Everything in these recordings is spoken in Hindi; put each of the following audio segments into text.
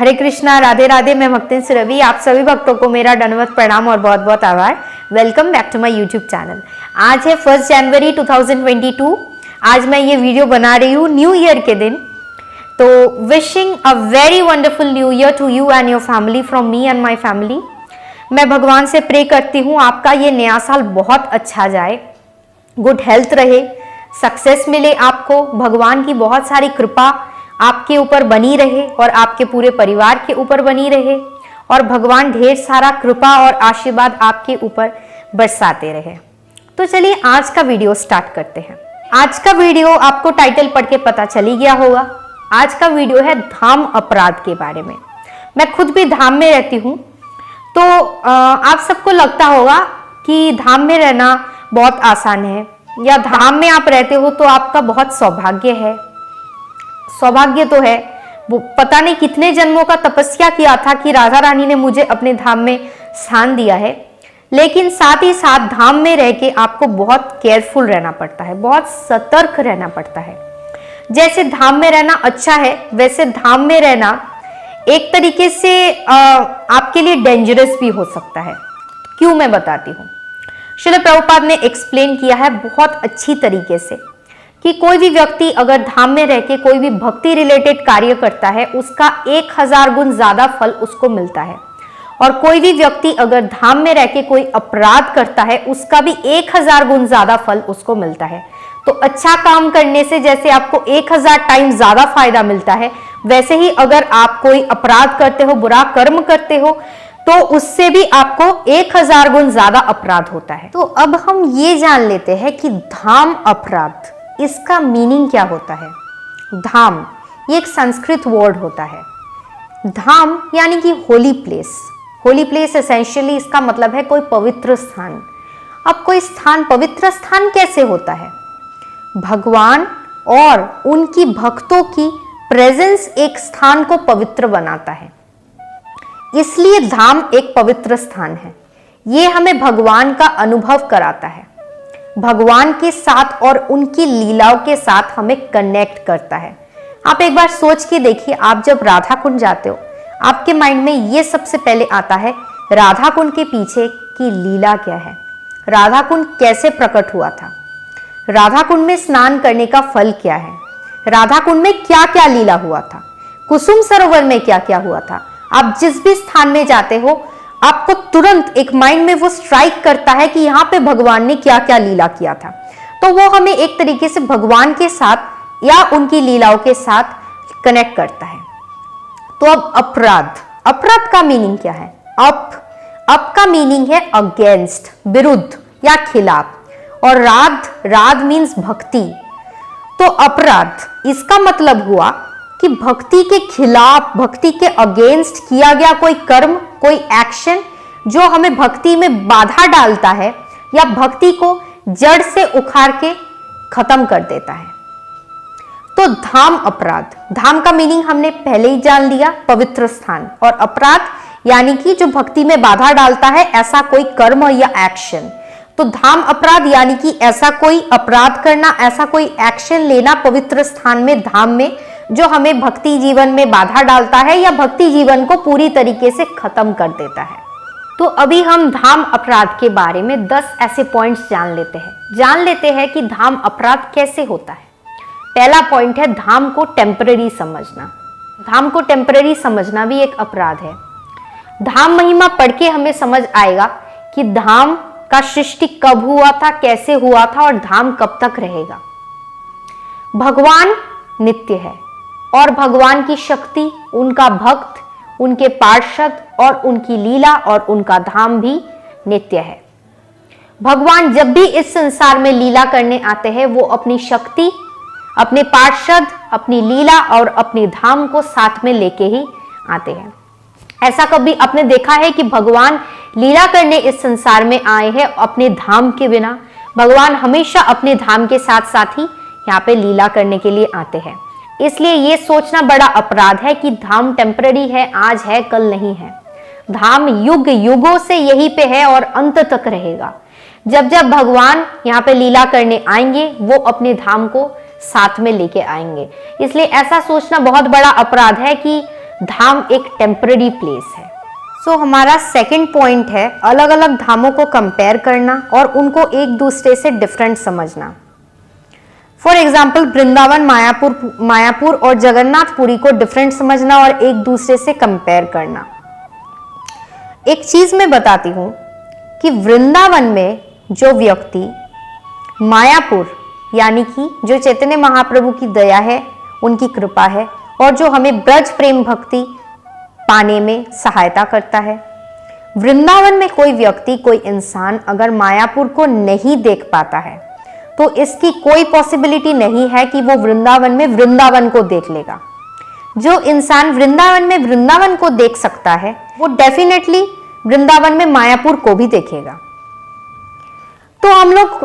हरे कृष्णा, राधे राधे। मैं भक्तिन रवि, आप सभी भक्तों को मेरा दंडवत प्रणाम और बहुत बहुत आभार। Welcome back to my YouTube channel. आज है 1 जनवरी 2022। आज मैं ये वीडियो बना रही हूँ न्यू ईयर के दिन। तो wishing a very wonderful new year to you and your family from me and my family. मैं भगवान से प्रे करती हूँ आपका ये नया साल बहुत अच्छा जाए, गुड हेल्थ रहे, सक्सेस मिले आपको, भगवान की बहुत सारी कृपा आपके ऊपर बनी रहे और आपके पूरे परिवार के ऊपर बनी रहे और भगवान ढेर सारा कृपा और आशीर्वाद आपके ऊपर बरसाते रहे। तो चलिए आज का वीडियो स्टार्ट करते हैं। आज का वीडियो आपको टाइटल पढ़ के पता चल ही गया होगा। आज का वीडियो है धाम अपराध के बारे में। मैं खुद भी धाम में रहती हूँ, तो आप सबको लगता होगा कि धाम में रहना बहुत आसान है या धाम में आप रहते हो तो आपका बहुत सौभाग्य है। सौभाग्य तो है, वो पता नहीं कितने जन्मों का तपस्या किया था कि राधा रानी ने मुझे अपने धाम में स्थान दिया है। लेकिन साथ ही साथ धाम में रह के आपको बहुत केयरफुल रहना पड़ता है, बहुत सतर्क रहना पड़ता है। जैसे धाम में रहना अच्छा है, वैसे धाम में रहना एक तरीके से आपके लिए डेंजरस भी हो सकता है। क्यों, मैं बताती हूँ। श्रील प्रभुपाद ने एक्सप्लेन किया है बहुत अच्छी तरीके से कि कोई भी व्यक्ति अगर धाम में रह के कोई भी भक्ति रिलेटेड कार्य करता है, उसका 1000 गुण ज्यादा फल उसको मिलता है। और कोई भी व्यक्ति अगर धाम में रह के कोई अपराध करता है, उसका भी 1000 गुण ज्यादा फल उसको मिलता है। तो अच्छा काम करने से जैसे आपको 1000 टाइम ज्यादा फायदा मिलता है, वैसे ही अगर आप कोई अपराध करते हो, बुरा कर्म करते हो, तो उससे भी आपको 1000 गुण ज्यादा अपराध होता है। तो अब हम ये जान लेते हैं कि धाम अपराध, इसका मीनिंग क्या होता है। धाम ये एक संस्कृत वर्ड होता है। धाम यानी कि holy place. Holy place essentially इसका मतलब है कोई पवित्र स्थान। अब कोई स्थान पवित्र स्थान कैसे होता है? भगवान और उनकी भक्तों की प्रेजेंस एक स्थान को पवित्र बनाता है, इसलिए धाम एक पवित्र स्थान है। ये हमें भगवान का अनुभव कराता है, भगवान के साथ और उनकी लीलाओं के साथ हमें कनेक्ट करता है। आप एक बार सोच के देखिए, आप जब राधा कुंड जाते हो, आपके माइंड में ये सबसे पहले आता है राधा कुंड के पीछे की लीला क्या है, राधा कुंड कैसे प्रकट हुआ था, राधा कुंड में स्नान करने का फल क्या है, राधा कुंड में क्या क्या लीला हुआ था, कुसुम सरोवर में क्या क्या हुआ था। आप जिस भी स्थान में जाते हो, आपको तुरंत एक माइंड में वो स्ट्राइक करता है कि यहाँ पे भगवान ने क्या क्या लीला किया था। तो वो हमें एक तरीके से भगवान के साथ या उनकी लीलाओं के साथ कनेक्ट करता है। तो अब अपराध, अपराध का मीनिंग क्या है? अप का मीनिंग है अगेंस्ट, विरुद्ध या खिलाफ, और राध मीन्स भक्ति। तो अपराध इसका मतलब हुआ कि भक्ति के खिलाफ, भक्ति के अगेंस्ट किया गया कोई कर्म, कोई एक्शन जो हमें भक्ति में बाधा डालता है या भक्ति को जड़ से उखाड़ के खत्म कर देता है। तो धाम अपराध, धाम का मीनिंग हमने पहले ही जान लिया, पवित्र स्थान, और अपराध यानी कि जो भक्ति में बाधा डालता है ऐसा कोई कर्म या एक्शन। तो धाम अपराध यानी कि ऐसा कोई अपराध करना, ऐसा कोई एक्शन लेना पवित्र स्थान में, धाम में, जो हमें भक्ति जीवन में बाधा डालता है या भक्ति जीवन को पूरी तरीके से खत्म कर देता है। तो अभी हम धाम अपराध के बारे में 10 ऐसे पॉइंट्स जान लेते हैं कि धाम अपराध कैसे होता है। पहला पॉइंट है धाम को टेम्पररी समझना। धाम को टेम्पररी समझना भी एक अपराध है। धाम महिमा पढ़ के हमें समझ आएगा कि धाम का सृष्टि कब हुआ था, कैसे हुआ था और धाम कब तक रहेगा। भगवान नित्य है और भगवान की शक्ति, उनका भक्त, उनके पार्षद और उनकी लीला और उनका धाम भी नित्य है। भगवान जब भी इस संसार में लीला करने आते हैं, वो अपनी शक्ति, अपने पार्षद, अपनी लीला और अपने धाम को साथ में लेके ही आते हैं। ऐसा कभी आपने देखा है कि भगवान लीला करने इस संसार में आए हैं अपने धाम के बिना? भगवान हमेशा अपने धाम के साथ साथ ही यहाँ पे लीला करने के लिए आते हैं। इसलिए ये सोचना बड़ा अपराध है कि धाम टेम्पररी है, आज है कल नहीं है। धाम युग युगों से यहीं पे है और अंत तक रहेगा। जब जब भगवान यहाँ पे लीला करने आएंगे, वो अपने धाम को साथ में लेके आएंगे। इसलिए ऐसा सोचना बहुत बड़ा अपराध है कि धाम एक टेम्पररी प्लेस है। सो हमारा सेकंड पॉइंट है अलग अलग धामों को कंपेयर करना और उनको एक दूसरे से डिफरेंट समझना। फॉर एग्जाम्पल वृंदावन, मायापुर और जगन्नाथपुरी को डिफरेंट समझना और एक दूसरे से कंपेयर करना। एक चीज मैं बताती हूं कि वृंदावन में जो व्यक्ति मायापुर यानी कि जो चैतन्य महाप्रभु की दया है, उनकी कृपा है और जो हमें ब्रज प्रेम भक्ति पाने में सहायता करता है, वृंदावन में कोई व्यक्ति, कोई इंसान अगर मायापुर को नहीं देख पाता है तो इसकी कोई पॉसिबिलिटी नहीं है कि वो वृंदावन में वृंदावन को देख लेगा। जो इंसान वृंदावन में वृंदावन को देख सकता है वो डेफिनेटली वृंदावन में मायापुर को भी देखेगा। तो हम लोग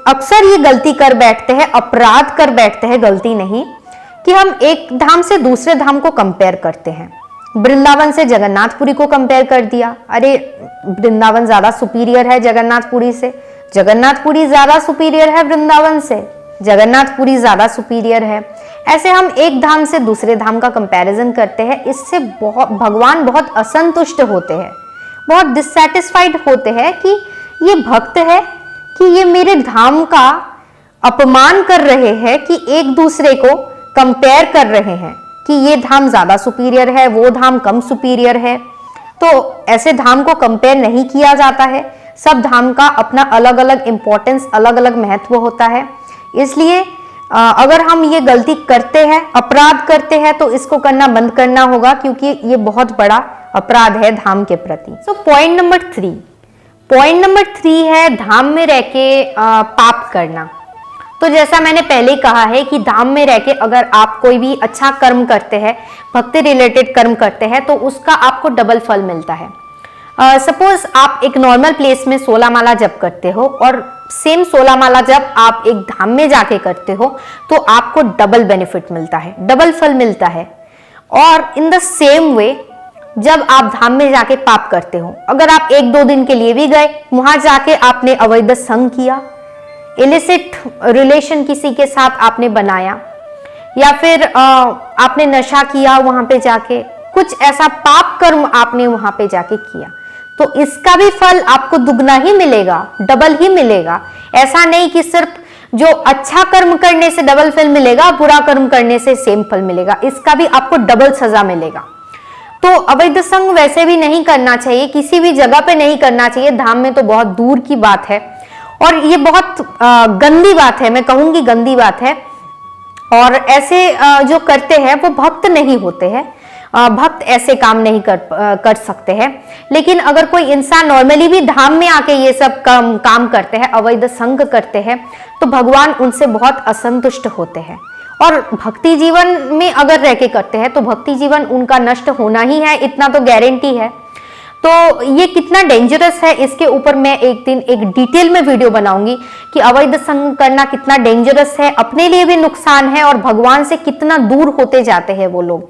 अक्सर ये गलती कर बैठते हैं, अपराध कर बैठते हैं, गलती नहीं, कि हम एक धाम से दूसरे धाम को कंपेयर करते हैं। वृंदावन से जगन्नाथपुरी को कंपेयर कर दिया, अरे वृंदावन ज्यादा सुपीरियर है जगन्नाथपुरी से, जगन्नाथपुरी ज्यादा सुपीरियर है वृंदावन से, जगन्नाथपुरी ज्यादा सुपीरियर है। ऐसे हम एक धाम से दूसरे धाम का कंपैरिजन करते हैं। इससे भगवान बहुत असंतुष्ट होते हैं, बहुत डिससैटिस्फाइड होते हैं कि ये भक्त है कि ये मेरे धाम का अपमान कर रहे हैं, कि एक दूसरे को कंपेयर कर रहे हैं कि ये धाम ज्यादा सुपीरियर है, वो धाम कम सुपीरियर है। तो ऐसे धाम को कंपेयर नहीं किया जाता है। सब धाम का अपना अलग अलग इंपॉर्टेंस, अलग अलग महत्व होता है। इसलिए अगर हम ये गलती करते हैं, अपराध करते हैं, तो इसको करना बंद करना होगा, क्योंकि ये बहुत बड़ा अपराध है धाम के प्रति। सो पॉइंट नंबर 3 है धाम में रह के पाप करना। तो जैसा मैंने पहले कहा है कि धाम में रह के अगर आप कोई भी अच्छा कर्म करते हैं, भक्ति रिलेटेड कर्म करते हैं, तो उसका आपको डबल फल मिलता है। सपोज आप एक नॉर्मल प्लेस में 16 माला जप करते हो और सेम 16 माला जप आप एक धाम में जाके करते हो, तो आपको डबल बेनिफिट मिलता है, डबल फल मिलता है। और इन द सेम वे जब आप धाम में जाके पाप करते हो, अगर आप 1-2 दिन के लिए भी गए, वहां जाके आपने अवैध संग किया, इलिसिट रिलेशन किसी के साथ आपने बनाया, या फिर आपने नशा किया वहां पे जाके, कुछ ऐसा पाप कर्म आपने वहां पे जाके किया, तो इसका भी फल आपको दुगना ही मिलेगा, डबल ही मिलेगा। ऐसा नहीं कि सिर्फ जो अच्छा कर्म करने से डबल फल मिलेगा, बुरा कर्म करने से सेम फल मिलेगा, इसका भी आपको डबल सजा मिलेगा। तो अवैध संग वैसे भी नहीं करना चाहिए, किसी भी जगह पे नहीं करना चाहिए, धाम में तो बहुत दूर की बात है। और ये बहुत गंदी बात है, मैं कहूंगी गंदी बात है। और ऐसे जो करते हैं वो भक्त नहीं होते हैं, भक्त ऐसे काम नहीं कर सकते हैं। लेकिन अगर कोई इंसान नॉर्मली भी धाम में आके ये सब काम करते हैं, अवैध संग करते हैं, तो भगवान उनसे बहुत असंतुष्ट होते हैं। और भक्ति जीवन में अगर रह के करते हैं तो भक्ति जीवन उनका नष्ट होना ही है, इतना तो गारंटी है। तो ये कितना डेंजरस है, इसके ऊपर मैं एक दिन एक डिटेल में वीडियो बनाऊंगी कि अवैध संग करना कितना डेंजरस है, अपने लिए भी नुकसान है और भगवान से कितना दूर होते जाते हैं वो लोग।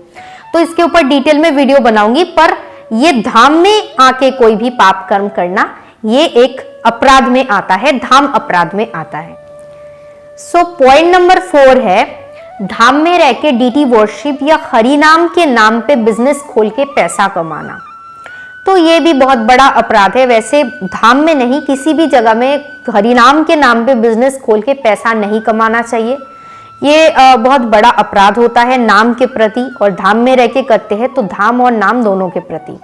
तो इसके ऊपर डिटेल में वीडियो बनाऊंगी। पर ये धाम में आके कोई भी पाप कर्म करना, ये एक अपराध में आता है, धाम अपराध में आता है। सो पॉइंट नंबर 4 है धाम में रह के डीटी वर्शिप या हरि नाम के नाम पे बिजनेस खोल के पैसा कमाना। तो ये भी बहुत बड़ा अपराध है। वैसे धाम में नहीं, किसी भी जगह में हरि नाम के नाम पे बिजनेस खोल के पैसा नहीं कमाना चाहिए। ये बहुत बड़ा अपराध होता है नाम के प्रति, और धाम में रह के करते हैं तो धाम और नाम दोनों के प्रति।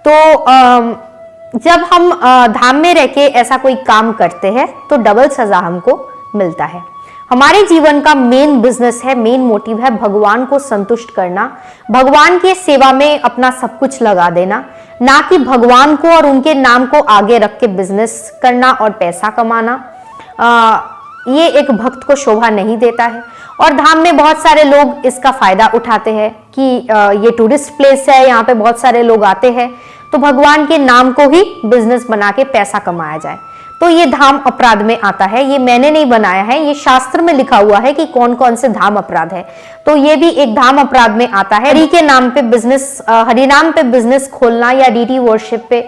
तो जब हम धाम में रह के ऐसा कोई काम करते हैं तो डबल सजा हमको मिलता है। हमारे जीवन का मेन बिजनेस है, मेन मोटिव है भगवान को संतुष्ट करना, भगवान की सेवा में अपना सब कुछ लगा देना, ना कि भगवान को और उनके नाम को आगे रख के बिजनेस करना और पैसा कमाना। ये एक भक्त को शोभा नहीं देता है। और धाम में बहुत सारे लोग इसका फायदा उठाते हैं कि ये टूरिस्ट प्लेस है, यहाँ पे बहुत सारे लोग आते हैं, तो भगवान के नाम को ही बिजनेस बना के पैसा कमाया जाए। तो ये धाम अपराध में आता है। ये मैंने नहीं बनाया है, ये शास्त्र में लिखा हुआ है कि कौन कौन से धाम अपराध है। तो ये भी एक धाम अपराध में आता है। हरि के नाम पे बिजनेस, हरि नाम पे बिजनेस खोलना या डीटी वर्शिप पे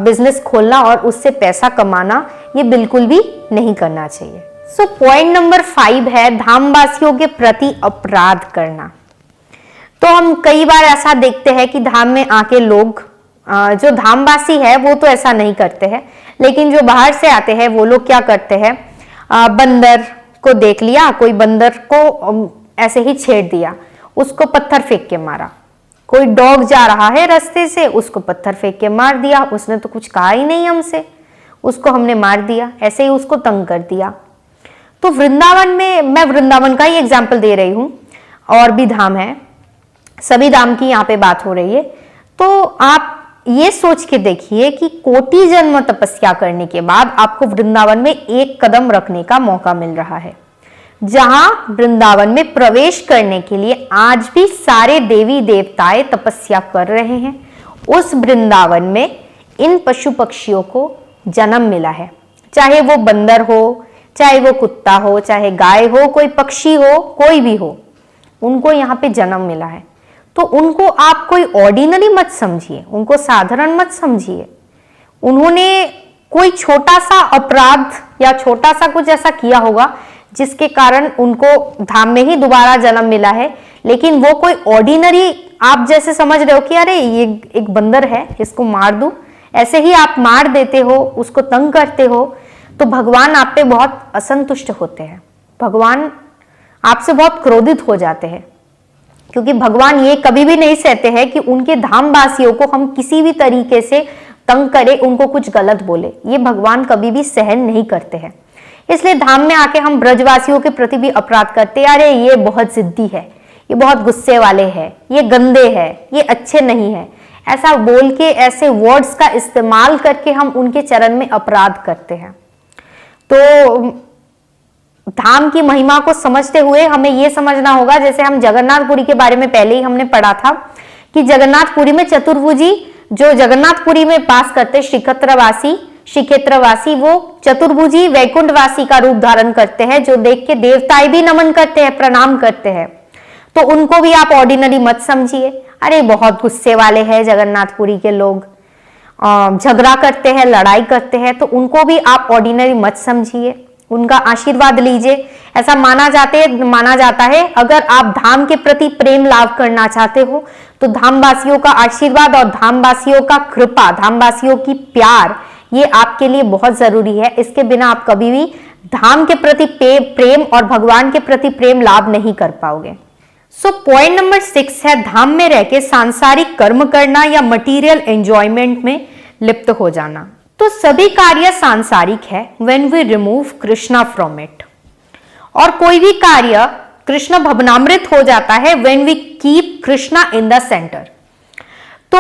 बिजनेस खोलना और उससे पैसा कमाना, ये बिल्कुल भी नहीं करना चाहिए। सो पॉइंट नंबर 5 है धामवासियों के प्रति अपराध करना। तो हम कई बार ऐसा देखते हैं कि धाम में आके लोग जो धामवासी है वो तो ऐसा नहीं करते हैं, लेकिन जो बाहर से आते हैं वो लोग क्या करते हैं, बंदर को देख लिया, कोई बंदर को ऐसे ही छेड़ दिया, उसको पत्थर फेंक के मारा। कोई डॉग जा रहा है रास्ते से, उसको पत्थर फेंक के मार दिया, उसने तो कुछ कहा ही नहीं हमसे, उसको हमने मार दिया, ऐसे ही उसको तंग कर दिया। तो वृंदावन में, मैं वृंदावन का ही एग्जाम्पल दे रही हूं, और भी धाम है, सभी धाम की यहाँ पे बात हो रही है। तो आप ये सोच के देखिए कि कोटि जन्म तपस्या करने के बाद आपको वृंदावन में एक कदम रखने का मौका मिल रहा है, जहां वृंदावन में प्रवेश करने के लिए आज भी सारे देवी देवताएं तपस्या कर रहे हैं। उस वृंदावन में इन पशु पक्षियों को जन्म मिला है, चाहे वो बंदर हो, चाहे वो कुत्ता हो, चाहे गाय हो, कोई पक्षी हो, कोई भी हो, उनको यहाँ पे जन्म मिला है। तो उनको आप कोई ऑर्डिनरी मत समझिए, उनको साधारण मत समझिए। उन्होंने कोई छोटा सा अपराध या छोटा सा कुछ ऐसा किया होगा जिसके कारण उनको धाम में ही दोबारा जन्म मिला है, लेकिन वो कोई ऑर्डिनरी आप जैसे समझ रहे हो कि अरे ये एक बंदर है, इसको मार दूं, ऐसे ही आप मार देते हो, उसको तंग करते हो, तो भगवान आप पे बहुत असंतुष्ट होते हैं, भगवान आपसे बहुत क्रोधित हो जाते हैं, क्योंकि भगवान ये कभी भी नहीं सहते हैं कि उनके धामवासियों को हम किसी भी तरीके से तंग करें, उनको कुछ गलत बोले, ये भगवान कभी भी सहन नहीं करते हैं। इसलिए धाम में आके हम ब्रजवासियों के प्रति भी अपराध करते हैं, अरे ये बहुत जिद्दी है, ये बहुत गुस्से वाले हैं, ये गंदे हैं, ये अच्छे नहीं है, ऐसा बोल के, ऐसे वर्ड्स का इस्तेमाल करके हम उनके चरण में अपराध करते हैं। तो धाम की महिमा को समझते हुए हमें यह समझना होगा, जैसे हम जगन्नाथपुरी के बारे में पहले ही हमने पढ़ा था कि जगन्नाथपुरी में चतुर्भुजी, जो जगन्नाथपुरी में पास करते श्रीक्षेत्रवासी, वो चतुर्भुजी वैकुंठवासी का रूप धारण करते हैं, जो देख के देवताएं भी नमन करते हैं, प्रणाम करते हैं। तो उनको भी आप ऑर्डिनरी मत समझिए, अरे बहुत गुस्से वाले हैं जगन्नाथपुरी के लोग, झगड़ा करते हैं, लड़ाई करते हैं, तो उनको भी आप ऑर्डिनरी मत समझिए, उनका आशीर्वाद लीजिए। ऐसा माना जाता है अगर आप धाम के प्रति प्रेम लाभ करना चाहते हो तो धामवासियों का आशीर्वाद और धामवासियों का कृपा, धामवासियों की प्यार, ये आपके लिए बहुत जरूरी है। इसके बिना आप कभी भी धाम के प्रति प्रेम और भगवान के प्रति प्रेम लाभ नहीं कर पाओगे। सो पॉइंट नंबर 6 है धाम में रह के सांसारिक कर्म करना या मटीरियल एंजॉयमेंट में लिप्त हो जाना। तो सभी कार्य सांसारिक है when we remove Krishna from it, और कोई भी कार्य कृष्ण भवनामृत हो जाता है when we keep Krishna in the centre. तो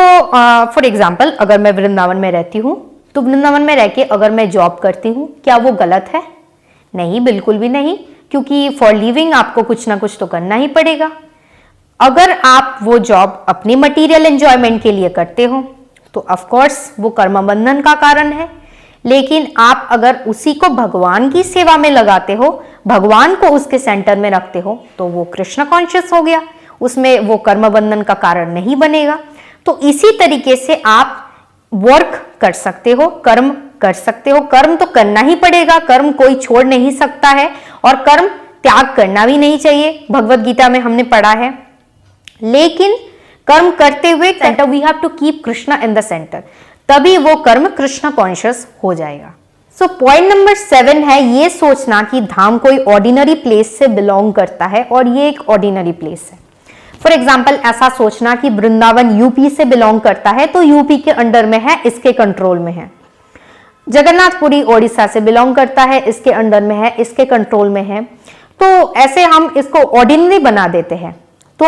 फॉर एग्जाम्पल, अगर मैं वृंदावन में रहती हूं तो वृंदावन में रह के अगर मैं जॉब करती हूं, क्या वो गलत है? नहीं, बिल्कुल भी नहीं, क्योंकि फॉर लिविंग आपको कुछ ना कुछ तो करना ही पड़ेगा। अगर आप वो जॉब अपनी मटीरियल एंजॉयमेंट के लिए करते हो तो ऑफ कोर्स वो कर्म बंधन का कारण है, लेकिन आप अगर उसी को भगवान की सेवा में लगाते हो, भगवान को उसके सेंटर में रखते हो, तो वो कृष्ण कॉन्शियस हो गया, उसमें वो कर्म बंधन का कारण नहीं बनेगा। तो इसी तरीके से आप वर्क कर सकते हो, कर्म कर सकते हो, कर्म तो करना ही पड़ेगा, कर्म कोई छोड़ नहीं सकता है, और कर्म त्याग करना भी नहीं चाहिए, भगवत गीता में हमने पढ़ा है। लेकिन कर्म करते हुए centre, we have to keep Krishna in the centre, तभी वो कर्म कृष्ण कॉन्शियस हो जाएगा। सो पॉइंट नंबर 7 है ये सोचना कि धाम कोई ऑर्डिनरी प्लेस से बिलोंग करता है और ये एक ऑर्डिनरी प्लेस है। फॉर एग्जाम्पल, ऐसा सोचना कि वृंदावन यूपी से बिलोंग करता है तो यूपी के अंडर में है, इसके कंट्रोल में है। जगन्नाथपुरी ओडिशा से बिलोंग करता है, इसके अंडर में है, इसके कंट्रोल में है। तो ऐसे हम इसको ऑर्डिनरी बना देते हैं। तो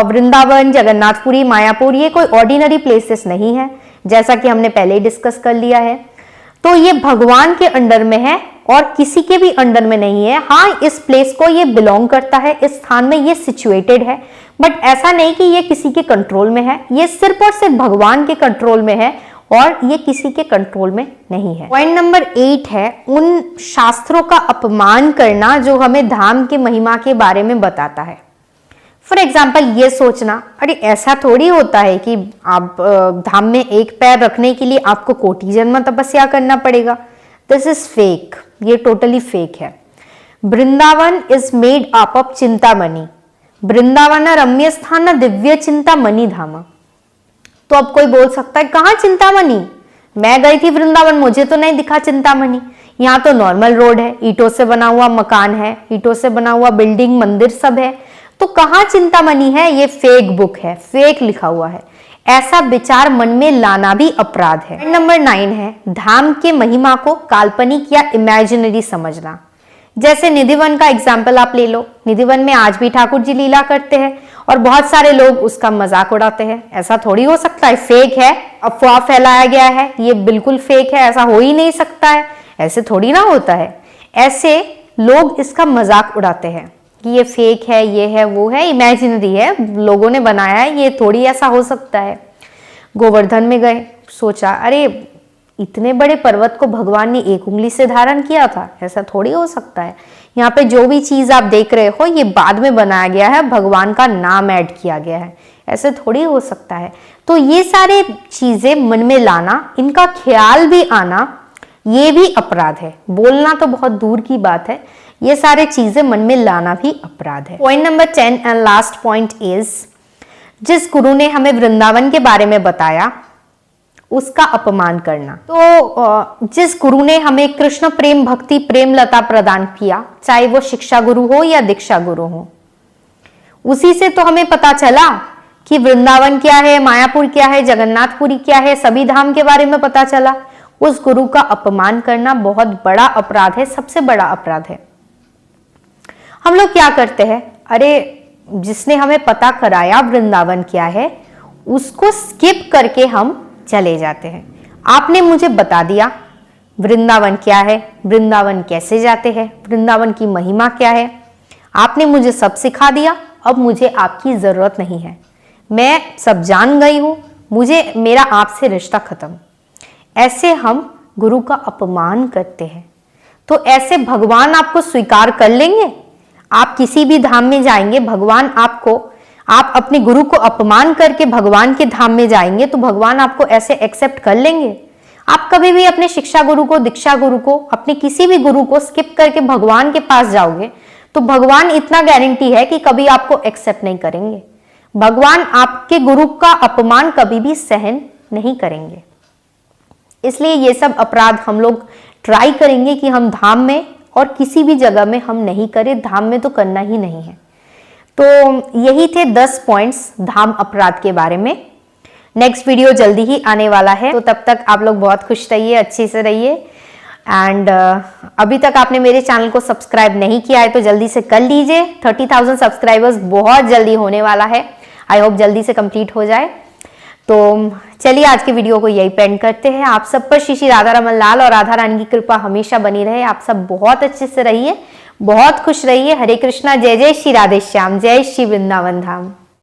वृंदावन, जगन्नाथपुरी, मायापुर ये कोई ऑर्डिनरी प्लेसेस नहीं है, जैसा कि हमने पहले ही डिस्कस कर लिया है। तो ये भगवान के अंडर में है और किसी के भी अंडर में नहीं है। हाँ, इस प्लेस को ये बिलोंग करता है, इस स्थान में ये सिचुएटेड है, बट ऐसा नहीं कि ये किसी के कंट्रोल में है। ये सिर्फ और सिर्फ भगवान के कंट्रोल में है और ये किसी के कंट्रोल में नहीं है। पॉइंट नंबर 8 है उन शास्त्रों का अपमान करना जो हमें धाम की महिमा के बारे में बताता है। फॉर एग्जाम्पल, ये सोचना, अरे ऐसा थोड़ी होता है कि आप धाम में एक पैर रखने के लिए आपको कोटि जन्म तपस्या करना पड़ेगा। दिस इज फेक, ये टोटली फेक है। Vrindavan is made up of Chintamani, Vrindavan रम्य स्थान दिव्य चिंतामणि धाम। तो अब कोई बोल सकता है कहाँ चिंतामणि, मैं गई थी वृंदावन, मुझे तो नहीं दिखा चिंतामणि। यहाँ तो नॉर्मल रोड है, ईंटों से बना हुआ मकान है, ईंटों से बना हुआ बिल्डिंग मंदिर सब है, तो कहाँ चिंतामणि है? ये फेक बुक है, फेक लिखा हुआ है। ऐसा विचार मन में लाना भी अपराध है। नंबर 9 है धाम के महिमा को काल्पनिक या इमेजिनरी समझना। जैसे निधिवन का एग्जाम्पल आप ले लो, निधिवन में आज भी ठाकुर जी लीला करते हैं और बहुत सारे लोग उसका मजाक उड़ाते हैं। ऐसा थोड़ी हो सकता है, फेक है, अफवाह फैलाया गया है, ये बिल्कुल फेक है, ऐसा हो ही नहीं सकता है, ऐसे थोड़ी ना होता है। ऐसे लोग इसका मजाक उड़ाते हैं कि ये फेक है, ये है, वो है, इमेजिनरी है, लोगों ने बनाया है, ये थोड़ी ऐसा हो सकता है। गोवर्धन में गए, सोचा अरे इतने बड़े पर्वत को भगवान ने एक उंगली से धारण किया था, ऐसा थोड़ी हो सकता है। यहाँ पे जो भी चीज आप देख रहे हो ये बाद में बनाया गया है, भगवान का नाम ऐड किया गया है, ऐसे थोड़ी हो सकता है। तो ये सारे चीजें मन में लाना, इनका ख्याल भी आना, ये भी अपराध है। बोलना तो बहुत दूर की बात है, ये सारे चीजें मन में लाना भी अपराध है। Point number 10 and last point is, जिस गुरु ने हमें वृंदावन के बारे में बताया उसका अपमान करना। तो जिस गुरु ने हमें कृष्ण प्रेम भक्ति प्रेम लता प्रदान किया, चाहे वो शिक्षा गुरु हो या दीक्षा गुरु हो, उसी से तो हमें पता चला कि वृंदावन क्या है, मायापुर क्या है, जगन्नाथपुरी क्या है, सभी धाम के बारे में पता चला। उस गुरु का अपमान करना बहुत बड़ा अपराध है, सबसे बड़ा अपराध है। हम लोग क्या करते हैं, अरे जिसने हमें पता कराया वृंदावन क्या है उसको स्किप करके हम चले जाते हैं। आपने मुझे बता दिया वृंदावन क्या है, वृंदावन कैसे जाते हैं, वृंदावन की महिमा क्या है, आपने मुझे सब सिखा दिया, अब मुझे आपकी जरूरत नहीं है, मैं सब जान गई हूं, मुझे मेरा आपसे रिश्ता खत्म। ऐसे हम गुरु का अपमान करते हैं। तो ऐसे भगवान आपको स्वीकार कर लेंगे? आप किसी भी धाम में जाएंगे, भगवान आपको, आप अपने गुरु को अपमान करके भगवान के धाम में जाएंगे तो भगवान आपको ऐसे एक्सेप्ट कर लेंगे? आप कभी भी अपने शिक्षा गुरु को, दीक्षा गुरु को, अपने किसी भी गुरु को स्किप करके भगवान के पास जाओगे तो भगवान इतना गारंटी है कि कभी आपको एक्सेप्ट नहीं करेंगे। भगवान आपके गुरु का अपमान कभी भी सहन नहीं करेंगे। इसलिए ये सब अपराध हम लोग ट्राई करेंगे कि हम धाम में और किसी भी जगह में हम नहीं करें, धाम में तो करना ही नहीं है। तो यही थे 10 पॉइंट्स धाम अपराध के बारे में। नेक्स्ट वीडियो जल्दी ही आने वाला है, तो तब तक आप लोग बहुत खुश रहिए, अच्छे से रहिए। एंड अभी तक आपने मेरे चैनल को सब्सक्राइब नहीं किया है तो जल्दी से कर लीजिए। 30,000 सब्सक्राइबर्स बहुत जल्दी होने वाला है, आई होप जल्दी से कंप्लीट हो जाए। तो चलिए आज के वीडियो को यही पेंड करते हैं। आप सब पर श्री श्री राधा रमन लाल और राधा रानी की कृपा हमेशा बनी रहे। आप सब बहुत अच्छे से रहिए, बहुत खुश रहिए। हरे कृष्णा, जय जय श्री राधे श्याम, जय श्री वृंदावन धाम।